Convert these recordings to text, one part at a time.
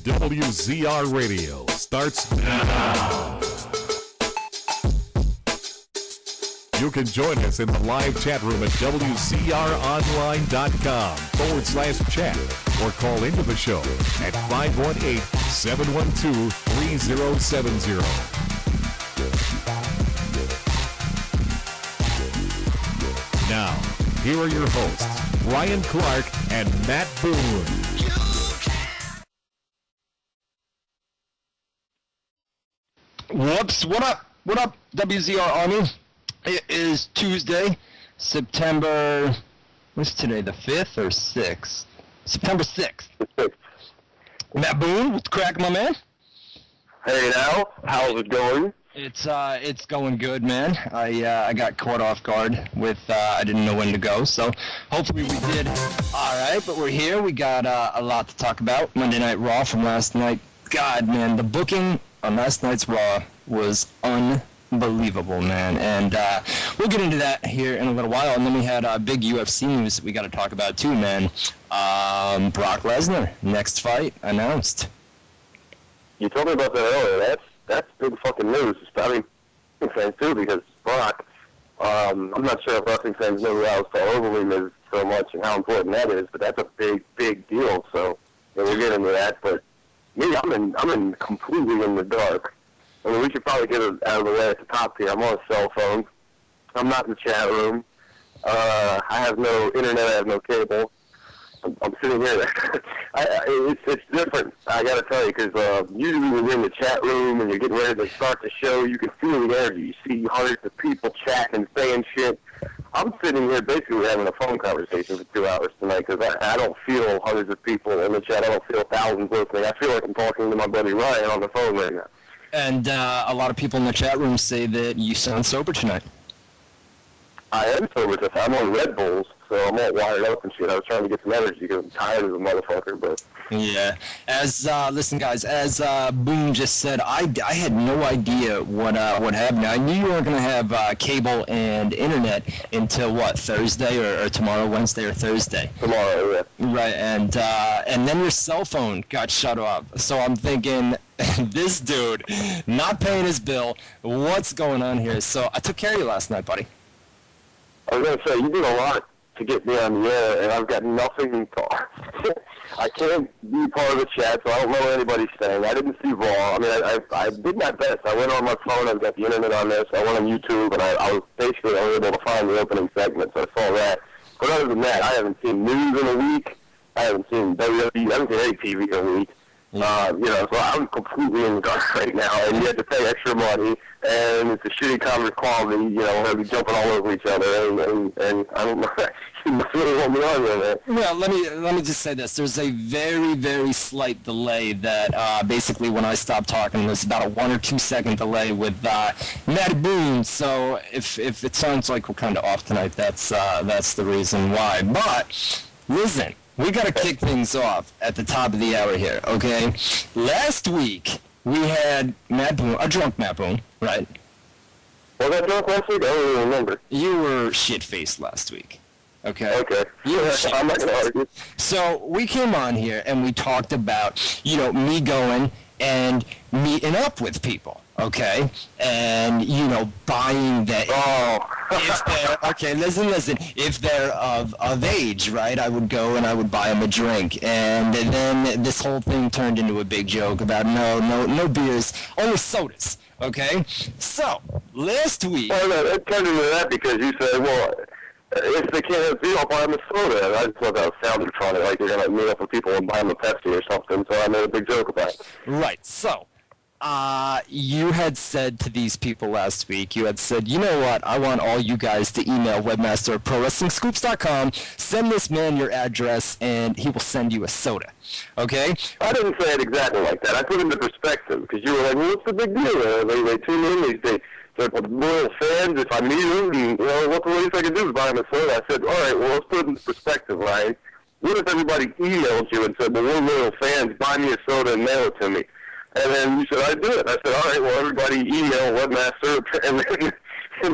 WZR Radio starts now. You can join us in the live chat room at WZROnline.com/chat or call into the show at 518-712-3070. Now, here are your hosts, Ryan Clark and Matt Boone. Whoops, what up, WZR Army? It is Tuesday, September, what's today, the 5th or 6th? September 6th. Matt Boone, what's cracking, my man? Hey now, how's it going? It's going good, man. I got caught off guard with, I didn't know when to go, so hopefully we did alright, but we're here. We got a lot to talk about. Monday Night Raw from last night. God, man, the booking on last night's Raw was unbelievable, man, and we'll get into that here in a little while. And then we had big UFC news we got to talk about too, man. Brock Lesnar, next fight announced. You told me about that earlier. That's big fucking news. I mean, fans too, because Brock. I'm not sure if wrestling fans know who Alex Overeem is so much and how important that is, but that's a big deal. So we'll get into that, but. Me, I'm completely in the dark. I mean, we should probably get it out of the way at the top here. I'm on a cell phone. I'm not in the chat room. I have no internet. I have no cable. I'm sitting here. It's different. I got to tell you, because usually when you're in the chat room and you're getting ready to start the show, you can feel the energy. You see hundreds of people chatting, saying shit. I'm sitting here basically having a phone conversation for 2 hours tonight because I don't feel hundreds of people in the chat. I don't feel thousands listening. I feel like I'm talking to my buddy Ryan on the phone right now. And a lot of people in the chat room say that you sound sober tonight. I am sober tonight. I'm on Red Bulls, so I'm all wired up and shit. I was trying to get some energy because I'm tired as a motherfucker, but... Yeah. Listen, guys, as Boone just said, I had no idea what happened. I knew you weren't going to have cable and internet until, what, Thursday or tomorrow, Wednesday or Thursday? Tomorrow, yeah. Right, and then your cell phone got shut off. So I'm thinking, this dude not paying his bill, what's going on here? So I took care of you last night, buddy. I was going to say, you did a lot to get me on the air, and I've got nothing to... I can't be part of the chat, so I don't know what anybody's saying. I didn't see Raw. I mean, I did my best. I went on my phone. I've got the internet on there, so I went on YouTube, and I was basically able to find the opening segment, so I saw that. But other than that, I haven't seen news in a week. I haven't seen WWE. I haven't seen any TV in a week. So I'm completely in the dark right now, and you have to pay extra money, and it's a shitty camera quality, we're going to be jumping all over each other, and I don't know, you must really want me on there, man. Well, let me just say this. There's a very, very slight delay that basically when I stopped talking, there's about a 1 or 2 second delay with Matt Boone, so if it sounds like we're kind of off tonight, that's the reason why. But, listen. We got to kick things off at the top of the hour here, okay? Last week, we had Matt Boone, a drunk Matt Boone, right? Was I drunk last week? I don't even remember. You were shit-faced last week, okay? Okay. I'm not going to argue. So we came on here and we talked about, me going and meeting up with people, okay? And, buying that... Oh. Okay, listen. If they're of age, right, I would go and I would buy them a drink. And then this whole thing turned into a big joke about no beers, only sodas, okay? So, last week... Well, no, it turned into that because you said, well, if they can't have beer, I'll buy them a soda. And I just thought that sounded funny, like you're going to meet up with people and buy them a Pepsi or something, so I made a big joke about it. Right, so... you had said to these people last week, you had said, you know what, I want all you guys to email webmaster at ProWrestlingScoops.com, send this man your address, and he will send you a soda, okay? I didn't say it exactly like that. I put it into perspective, because you were like, well, what's the big deal? They tune in, they're loyal fans. If I meet them, and, what's the least I can do is buy them a soda? I said, all right, well, let's put it into perspective, Ryan. What if everybody emailed you and said, well, we're loyal fans, buy me a soda and mail it to me? And then you said, I'd do it. I said, all right, well, everybody email Webmaster, and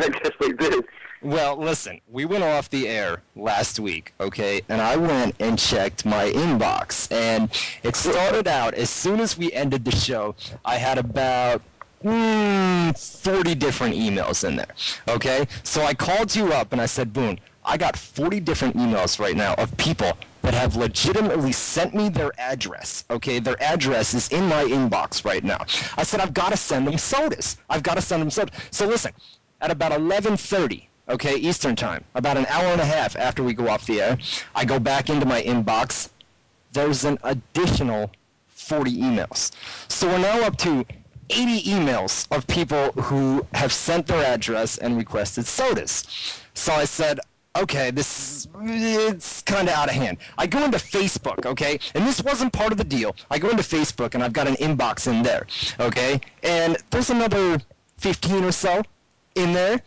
I guess they did. Well, listen, we went off the air last week, okay, and I went and checked my inbox, and it started out, as soon as we ended the show, I had about 40 different emails in there, okay? So I called you up, and I said, Boone, I got 40 different emails right now of people that have legitimately sent me their address, okay? Their address is in my inbox right now. I said, I've got to send them sodas. So listen, at about 11:30, okay, Eastern time, about an hour and a half after we go off the air, I go back into my inbox. There's an additional 40 emails. So we're now up to 80 emails of people who have sent their address and requested sodas. So I said, okay, it's kind of out of hand. I go into Facebook, okay, and this wasn't part of the deal. I go into Facebook, and I've got an inbox in there, okay, and there's another 15 or so in there,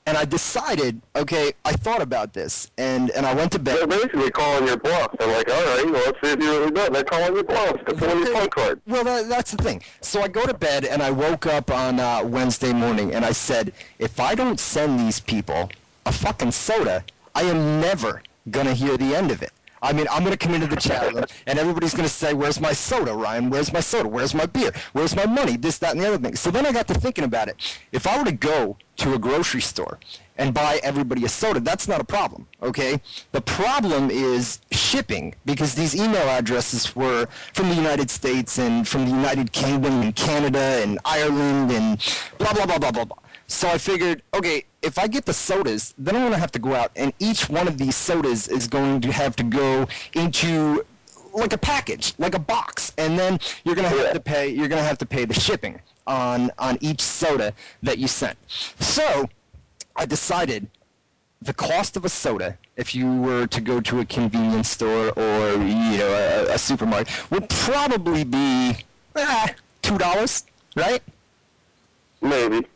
and I decided, okay, I thought about this, and I went to bed. They're basically calling your bluff. They're like, all right, well, let's see if you're really done. They're calling your bluff. They're pulling your phone card. Well, that's the thing. So I go to bed, and I woke up on Wednesday morning, and I said, if I don't send these people a fucking soda, I am never going to hear the end of it. I mean, I'm going to come into the chat room, and everybody's going to say, where's my soda, Ryan? Where's my soda? Where's my beer? Where's my money? This, that, and the other thing. So then I got to thinking about it. If I were to go to a grocery store and buy everybody a soda, that's not a problem, okay? The problem is shipping, because these email addresses were from the United States and from the United Kingdom and Canada and Ireland and blah, blah, blah, blah, blah, blah. So I figured, okay, if I get the sodas, then I'm going to have to go out, and each one of these sodas is going to have to go into like a package, like a box, and then you're going to have to pay. You're going to have to pay the shipping on each soda that you sent. So I decided the cost of a soda, if you were to go to a convenience store or a supermarket, would probably be $2, right? Maybe.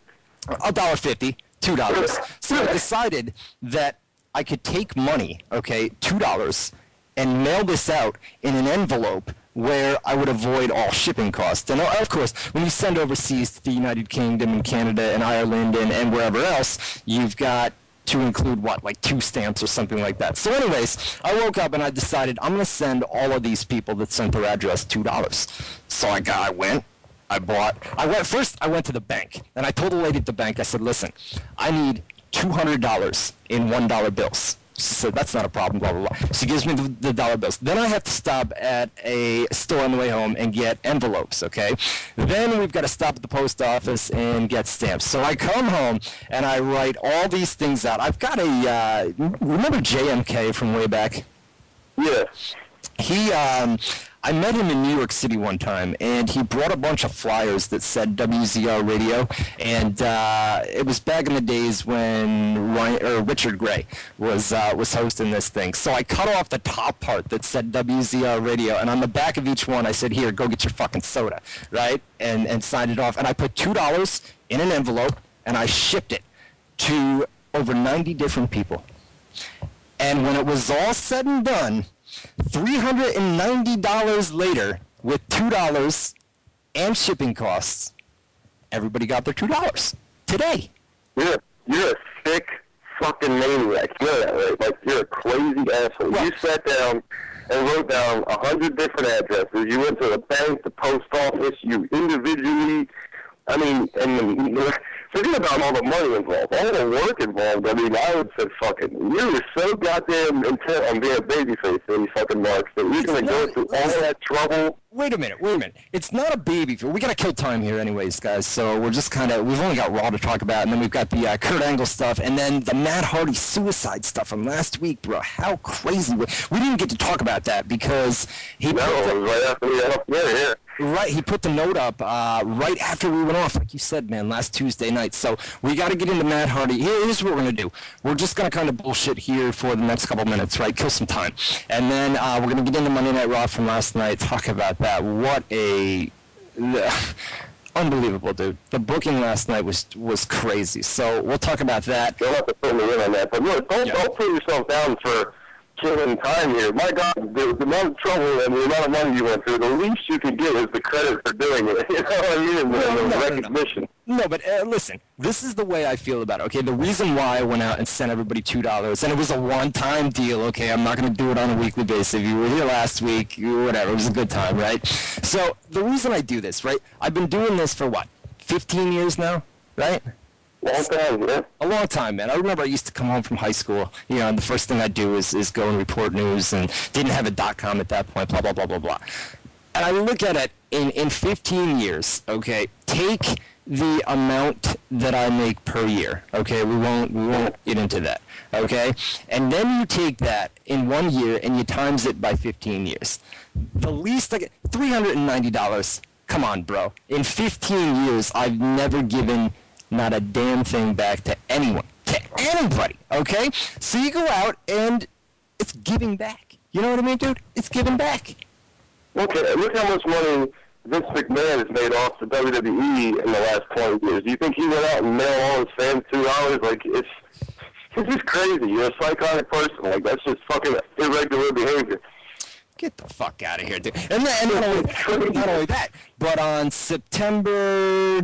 $1.50, $2. So I decided that I could take money, okay, $2, and mail this out in an envelope where I would avoid all shipping costs. And of course, when you send overseas to the United Kingdom and Canada and Ireland and wherever else, you've got to include, what, like 2 stamps or something like that. So anyways, I woke up and I decided I'm going to send all of these people that sent their address $2. So I went to the bank, and I told the lady at the bank, I said, listen, I need $200 in $1 bills. She said, that's not a problem, blah, blah, blah. She gives me the dollar bills. Then I have to stop at a store on the way home and get envelopes, okay? Then we've got to stop at the post office and get stamps. So I come home, and I write all these things out. I've got remember JMK from way back? Yeah. I met him in New York City one time, and he brought a bunch of flyers that said WZR Radio, and it was back in the days when Richard Gray was hosting this thing. So I cut off the top part that said WZR Radio, and on the back of each one I said, here, go get your fucking soda, right? And signed it off. And I put $2 in an envelope, and I shipped it to over 90 different people. And when it was all said and done, $390 later, with $2 and shipping costs, everybody got their $2 today. You're a sick fucking maniac. You know that, right? Like, you're a crazy asshole. Well, you sat down and wrote down 100 different addresses. You went to the bank, the post office, you individually, I mean, and forget about all the money involved, all the work involved. I mean, I would say fucking, you were so goddamn intent on being a babyface in these fucking marks that you're going to go through all that trouble. Wait a minute. It's not a baby. We got to kill time here anyways, guys, so we're just we've only got Raw to talk about, and then we've got the Kurt Angle stuff, and then the Matt Hardy suicide stuff from last week, bro. How crazy. We didn't get to talk about that because he... No, it was right after we got off. Yeah. Right, he put the note up right after we went off, like you said, man, last Tuesday night. So we got to get into Matt Hardy. Here's what we're going to do. We're just going to kind of bullshit here for the next couple minutes, right? Kill some time. And then we're going to get into Monday Night Raw from last night, talk about that. What a... unbelievable, dude. The booking last night was crazy. So we'll talk about that. You'll have to put me in on that. But look, don't put yourself down for killing time here. My God, the amount of trouble and the amount of money you went through, the least you can get is the credit for doing it. You know what I mean? And the recognition. No, but listen, this is the way I feel about it, okay? The reason why I went out and sent everybody $2, and it was a one-time deal, okay? I'm not going to do it on a weekly basis. If you were here last week, whatever, it was a good time, right? So the reason I do this, right, I've been doing this for, 15 years now, right? Long time, yeah. A long time, man. I remember I used to come home from high school, and the first thing I'd do is go and report news, and didn't have a .com at that point, blah, blah, blah, blah, blah. And I look at it in 15 years, okay, take the amount that I make per year, okay? We won't get into that, okay? And then you take that in 1 year and you times it by 15 years. The least I get, $390. Come on, bro. In 15 years, I've never given not a damn thing back to anyone, to anybody, okay? So you go out and it's giving back. You know what I mean, dude? It's giving back. Okay, look how much money Vince McMahon has made off the WWE in the last 20 years. Do you think he went out and mailed all his fans $2? Like, it's just crazy. You're a psychotic person. Like, that's just fucking irregular behavior. Get the fuck out of here, dude. And not only that, but on September,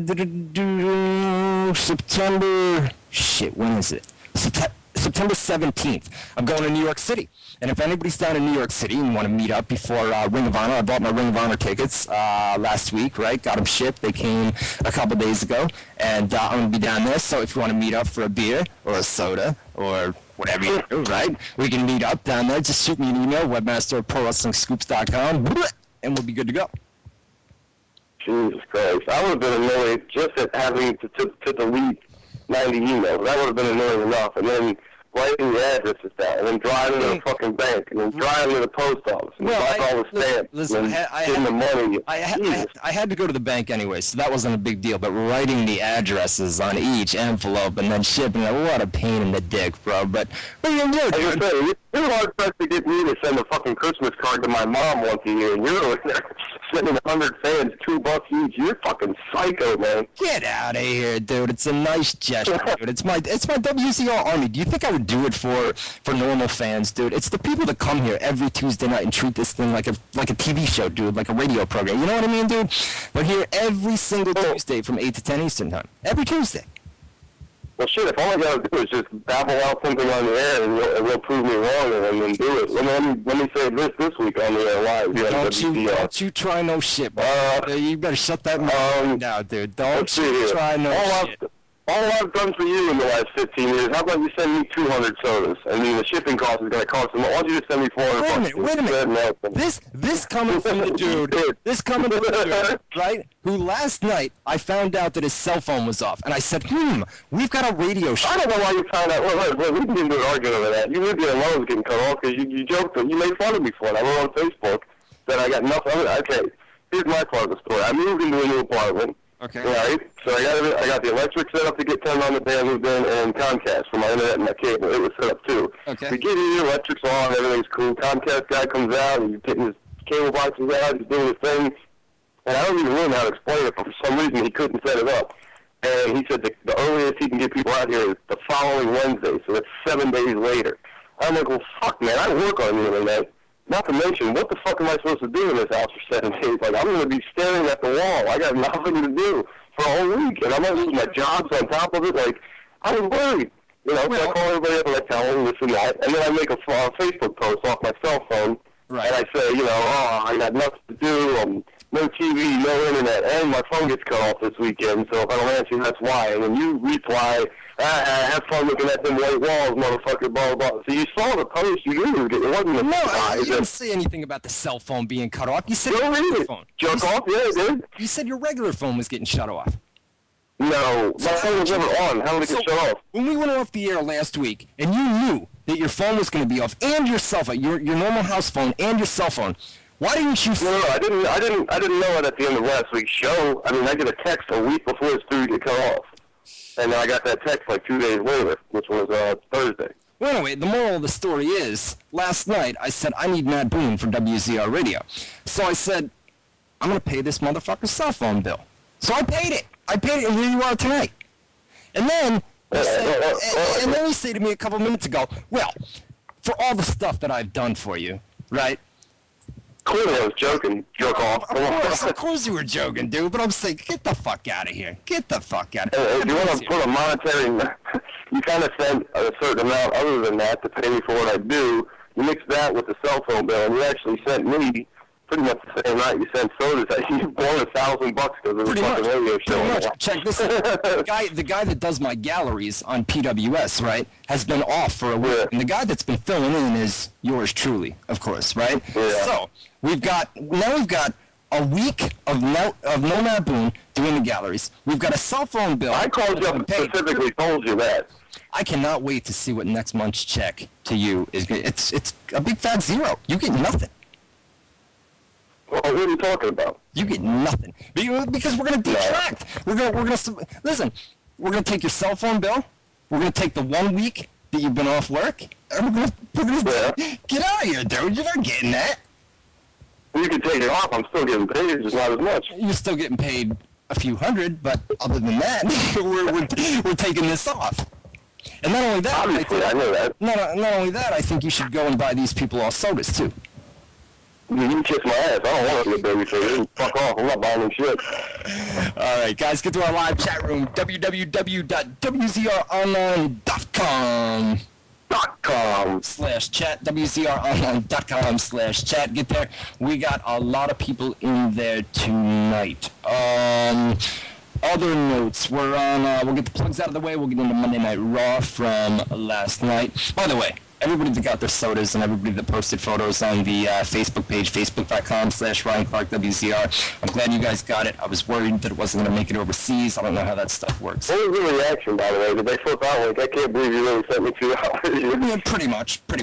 when is it? September 17th, I'm going to New York City. And if anybody's down in New York City and want to meet up before Ring of Honor, I bought my Ring of Honor tickets last week, right? Got them shipped. They came a couple days ago. And I'm going to be down there. So if you want to meet up for a beer or a soda or whatever you do, right? We can meet up down there. Just shoot me an email, webmaster@prowrestlingscoops.com, and we'll be good to go. Jesus Christ. I would have been annoyed just at having to delete 90 emails. That would have been annoying enough. And then writing the addresses down, and then driving to the fucking bank, and then driving to the post office, and buy all the stamps, and getting the money. I had to go to the bank anyway, so that wasn't a big deal, but writing the addresses on each envelope and then shipping it, what a pain in the dick, bro. But what are you going to do, dude? I was saying, you're hard-pressed to get me to send a fucking Christmas card to my mom once a year, and you're over there sending 100 fans $2 each. You're fucking psycho, man. Get out of here, dude. It's a nice gesture, dude. It's my WZR Army. Do you think I would do it for normal fans, dude? It's the people that come here every Tuesday night and treat this thing like a TV show, dude, like a radio program. You know what I mean, dude? We're here every single Tuesday from 8 to 10 Eastern time. Every Tuesday. Well, shit, if all I gotta do is just babble out something on the air and we'll prove me wrong and then do it. Let me say this week on the air live. Don't you try no shit, bro. You better shut that mouth down, dude. Don't you try no shit. All I've done for you in the last 15 years, how about you send me 200 sodas? I mean, the shipping cost is going to cost them. Why don't you just send me 400 Wait a minute. This coming from the dude, right, who last night I found out that his cell phone was off. And I said, we've got a radio show. I don't know why you found out. Well, we can get into an argument over that. You knew the alarm was getting cut off because you joked. You made fun of me for it. I wrote on Facebook that I got nothing. Okay, here's my part of the story. I moved into a new apartment. Okay. Right. So I got the electric set up to get turned on the day I moved in, and Comcast for my internet and my cable. It was set up too. Okay. We get here, electric's on, everything's cool. Comcast guy comes out, and he's getting his cable boxes out, he's doing his thing, and I don't even know how to explain it, but for some reason he couldn't set it up. And he said the earliest he can get people out here is the following Wednesday, so that's 7 days later. I'm like, well, fuck, man, I work on the internet. Not to mention, what the fuck am I supposed to do in this house for 7 days? Like, I'm going to be staring at the wall. I got nothing to do for a whole week, and I might lose my jobs on top of it. Like, I was worried. You know, so I call everybody up and I tell them this and that, and then I make a Facebook post off my cell phone, and I say, I got nothing to do, no TV, no internet, and my phone gets cut off this weekend, so if I don't answer, that's why. And then you reply, have fun looking at them white walls, motherfucker, blah, blah, blah. So you saw the post, you knew it wasn't a you didn't say anything about the cell phone being cut off. You said your regular phone. Jerk off? Yeah, I did. You said your regular phone was getting shut off. No, my phone was never on. How did it get shut off? When we went off the air last week, and you knew that your phone was going to be off, and your cell phone, your normal house phone, and your cell phone, why didn't you? No, I didn't know it at the end of last week's show. I mean, I get a text a week before it's due to cut off, and then I got that text like 2 days later, which was Thursday. Well, anyway, the moral of the story is, last night I said I need Matt Boone for WZR Radio, so I said I'm going to pay this motherfucker's cell phone bill. So I paid it, and here you are tonight. And then you say to me a couple minutes ago, well, for all the stuff that I've done for you, right? Clearly I was joking, jerk off. Of course you were joking, dude, but I'm saying, get the fuck out of here. Get the fuck out of here. If you want to put a monetary, you kind of send a certain amount other than that to pay me for what I do. You mix that with the cell phone bill, and you actually sent me pretty much the same night you sent sodas. You won $1,000 because of the fucking radio show. Pretty much. Check this out. The guy that does my galleries on PWS, right, has been off for a week. Yeah. And the guy that's been filling in is yours truly, of course, right? Yeah. So we've got a week of no Matt Boone doing the galleries. We've got a cell phone bill. I called you up and specifically told you that. I cannot wait to see what next month's check to you is. It's a big fat zero. You get nothing. Well, what are you talking about? You get nothing because we're going to detract. We're going to listen. We're going to take your cell phone bill. We're going to take the 1 week that you've been off work, and we're going to get out of here, dude. You're not getting that. You can take it off. I'm still getting paid. It's just not as much. You're still getting paid a few hundred, but other than that, we're taking this off. And not only that, obviously, I know that. Not only that, I think you should go and buy these people all sodas too. You can kiss my ass. I don't want to be a babysitter. Fuck off. I'm not buying them shit. All right, guys, get to our live chat room, www.WZROnline.com. /chat, WZROnline.com/chat. Get there. We got a lot of people in there tonight. Other notes, we're on, we'll get the plugs out of the way. We'll get into Monday Night Raw from last night. By the way, everybody that got their sodas and everybody that posted photos on the Facebook page, facebook.com/Ryan Clark WZR. I'm glad you guys got it. I was worried that it wasn't going to make it overseas. I don't know how that stuff works. What was the reaction, by the way? Did they flip out like, I can't believe you really sent me 2 hours? Yeah, pretty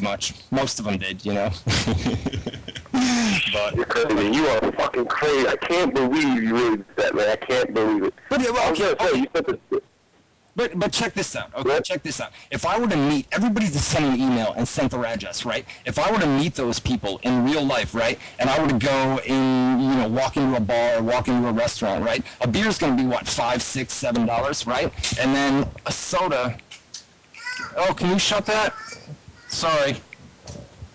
much. Most of them did, you know. But you're crazy. You are fucking crazy. I can't believe you really did that, man. I can't believe it. But, You sent this. But check this out, okay? Check this out. If I were to meet, everybody that sent an email and sent their address, right? If I were to meet those people in real life, right? And I were to go in, walk into a bar or walk into a restaurant, right? A beer's going to be, what, $5, $6, $7, right? And then a soda. Oh, can you shut that? Sorry.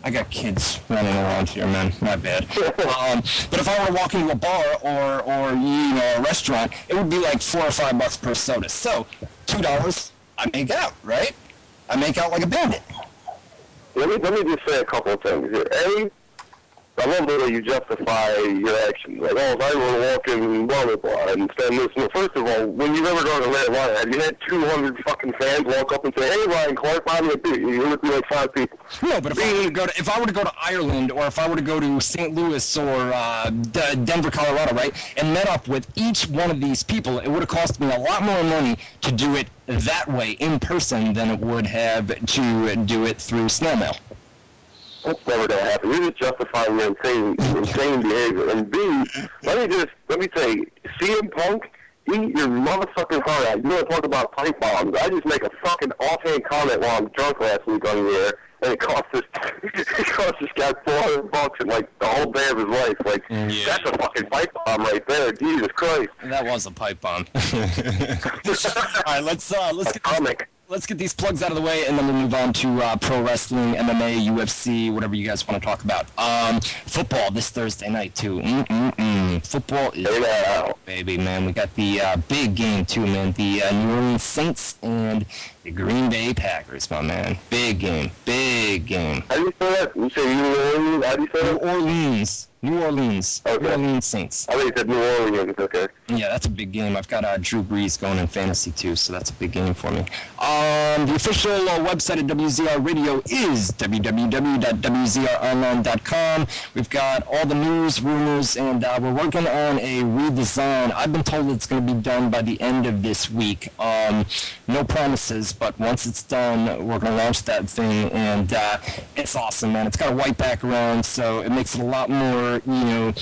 I got kids running around here, man. My bad. But if I were to walk into a bar or a restaurant, it would be like $4 or $5 per soda. So $2, I make out, right? I make out like a bandit. Let me just say a couple of things here. I love the way you justify your actions. Like, if I were to walk in blah, blah, blah, and spend this. Well, first of all, when you've ever gone to Red Lion, have you had 200 fucking fans walk up and say, hey, Ryan Clark, buy me a beer? You would be like 5 people. No, but if I were to go to Ireland, or if I were to go to St. Louis or Denver, Colorado, right, and met up with each one of these people, it would have cost me a lot more money to do it that way in person than it would have to do it through snail mail. That's never going to happen. You're just justifying your insane behavior. And B, let me say, CM Punk, eat your motherfucking heart out. You want to talk about pipe bombs. I just make a fucking offhand comment while I'm drunk last week on the air, and it cost this guy $400 and like the whole day of his life. Like, That's a fucking pipe bomb right there. Jesus Christ. That was a pipe bomb. All right, let's get these plugs out of the way, and then we'll move on to pro wrestling, MMA, UFC, whatever you guys want to talk about. Football this Thursday night, too. Football is out, baby, man. We got the big game, too, man. The New Orleans Saints and the Green Bay Packers, my man. Big game. How do you say that? You say New Orleans? How do you say that? New Orleans. Okay. New Orleans Saints. I think you said New Orleans. Okay. Yeah, that's a big game. I've got Drew Brees going in fantasy, too, so that's a big game for me. The official website of WZR Radio is www.WZROnline.com. We've got all the news, rumors, and we're working on a redesign. I've been told it's going to be done by the end of this week. No promises, but once it's done, we're going to launch that thing, and it's awesome, man. It's got a white background, so it makes it a lot more, more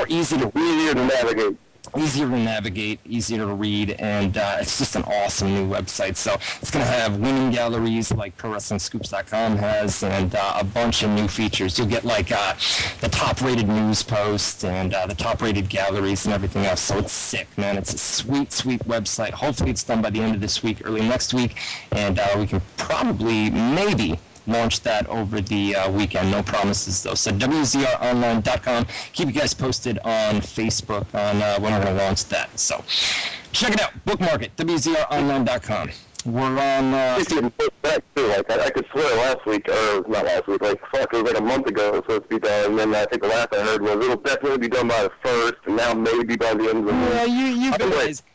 easy to navigate. easier to navigate, easier to read, and it's just an awesome new website. So it's going to have winning galleries like ProWrestlingScoops.com has, and a bunch of new features. You'll get like the top-rated news posts and the top-rated galleries and everything else. So it's sick, man. It's a sweet, sweet website. Hopefully it's done by the end of this week, early next week, and we can probably, maybe, launch that over the weekend. No promises, though. So WZROnline.com. Keep you guys posted on Facebook on when we're going to launch that. So check it out. Bookmark it. WZROnline.com. We're on... back too. Like, I could swear last week, or not last week, like, fuck, it was like a month ago it was supposed to be done, and then I think the last I heard was it'll definitely be done by the 1st, and now maybe by the end of the month. Yeah,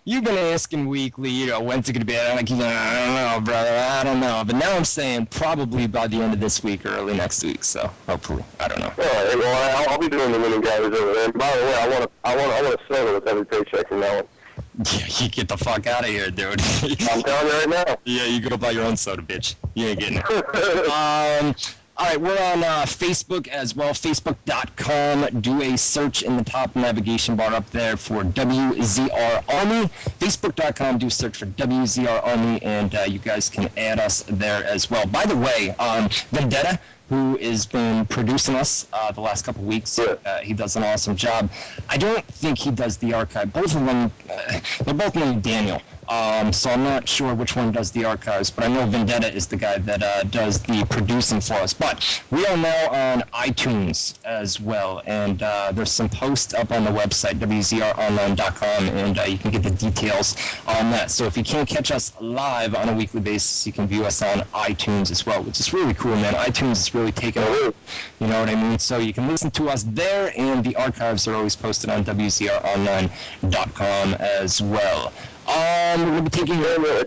you've been asking weekly, you know, when's it going to be? I'm like, I don't know, brother, I don't know. But now I'm saying probably by the end of this week or early next week, so hopefully, I don't know. All right, well, I'll be doing the winning galleries over there. And by the way, I want a soda with every paycheck from now on. Yeah, you get the fuck out of here, dude. I'm telling you right now. Yeah, you go buy your own soda, bitch. You ain't getting it. All right, we're on Facebook as well, facebook.com. Do a search in the top navigation bar up there for WZR Army. Facebook.com, do a search for WZR Army, and you guys can add us there as well. By the way, Vendetta, who has been producing us the last couple of weeks. He does an awesome job. I don't think he does the archive. Both of them, they're both named Daniel. So I'm not sure which one does the archives, but I know Vendetta is the guy that does the producing for us. But we are now on iTunes as well, and there's some posts up on the website, WZROnline.com, and you can get the details on that. So if you can't catch us live on a weekly basis, you can view us on iTunes as well, which is really cool, man. iTunes is really taking over, you know what I mean? So you can listen to us there, and the archives are always posted on WZROnline.com as well. We're going to be taking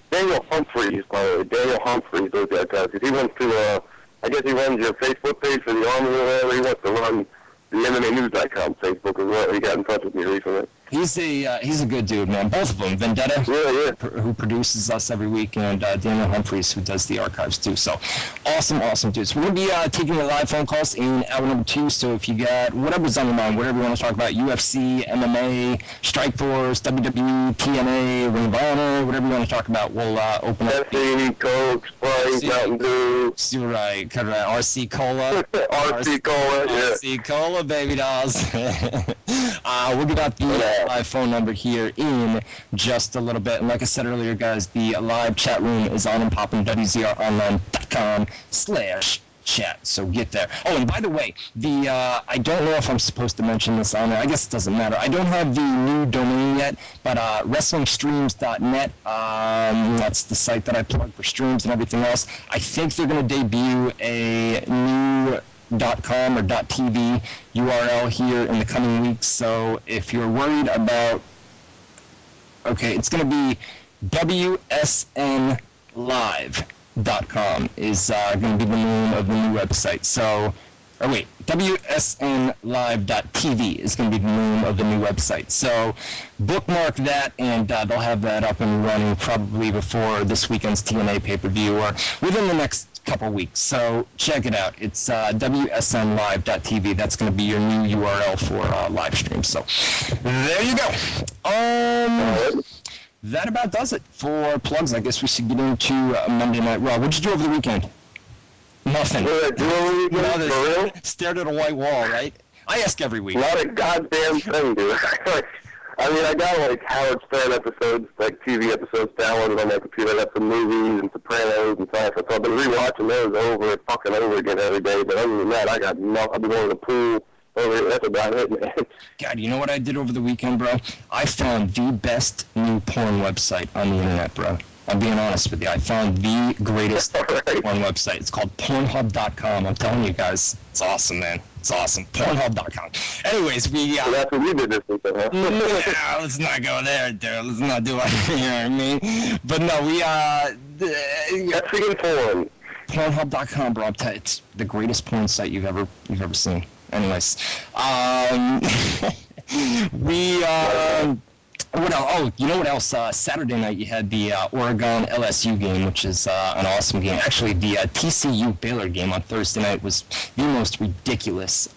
Daniel Humphreys, by the way. Daniel Humphreys does that, because he wants to, I guess he runs your Facebook page for the Army or whatever. He wants to run the MMAnews.com Facebook as well. He got in touch with me recently. He's a good dude, man. Both of them, Vendetta, who produces us every week, and Daniel Humphreys, who does the archives too. So, awesome dudes. We're going to be taking the live phone calls in hour number 2, so if you got whatever's on your mind, whatever you want to talk about, UFC, MMA, Strikeforce, WWE, TNA, Ring of Honor, whatever you want to talk about, we'll open up. Pepsi, Coke, Sprite, Mountain Dew. You're right, RC Cola. RC Cola, yeah. RC Cola, baby dolls. We'll give out the live phone number here in just a little bit. And like I said earlier, guys, the live chat room is on and popping, WZROnline.com/chat. So get there. Oh, and by the way, I don't know if I'm supposed to mention this on there. I guess it doesn't matter. I don't have the new domain yet, but WrestlingStreams.net, that's the site that I plug for streams and everything else. I think they're going to debut a new .com or .tv URL here in the coming weeks. So if you're worried about, it's going to be WSNlive.com is going to be the name of the new website. So, WSNlive.tv is going to be the name of the new website. So bookmark that, and they'll have that up and running probably before this weekend's TNA pay-per-view or within the next couple weeks. So check it out. It's WSNlive.tv. That's going to be your new URL for live stream. So there you go. That about does it for plugs. I guess we should get into Monday Night Raw. What'd you do over the weekend? Nothing. Stared at a white wall, right? I ask every week. Not a goddamn thing, dude. I mean, I got like Howard Stern episodes, like TV episodes downloaded on my computer. I got some movies and Sopranos and stuff. So I've been rewatching those over and fucking over again every day. But other than that, I got nothing. I've been going to the pool. That's about it, man. God, you know what I did over the weekend, bro? I found the best new porn website on the internet, bro. I'm being honest with you. I found the greatest porn website. It's called Pornhub.com. I'm telling you guys, it's awesome, man. It's awesome. Pornhub.com. Anyways, so that's what we did this weekend, huh? Yeah, let's not go there, dude. Let's not do it. You know what I mean? But no, that's freaking porn. Pornhub.com, bro. It's the greatest porn site you've ever seen. Anyways, what else? Oh, you know what else? Saturday night you had the Oregon LSU game, which is an awesome game. Actually, the TCU Baylor game on Thursday night was the most ridiculous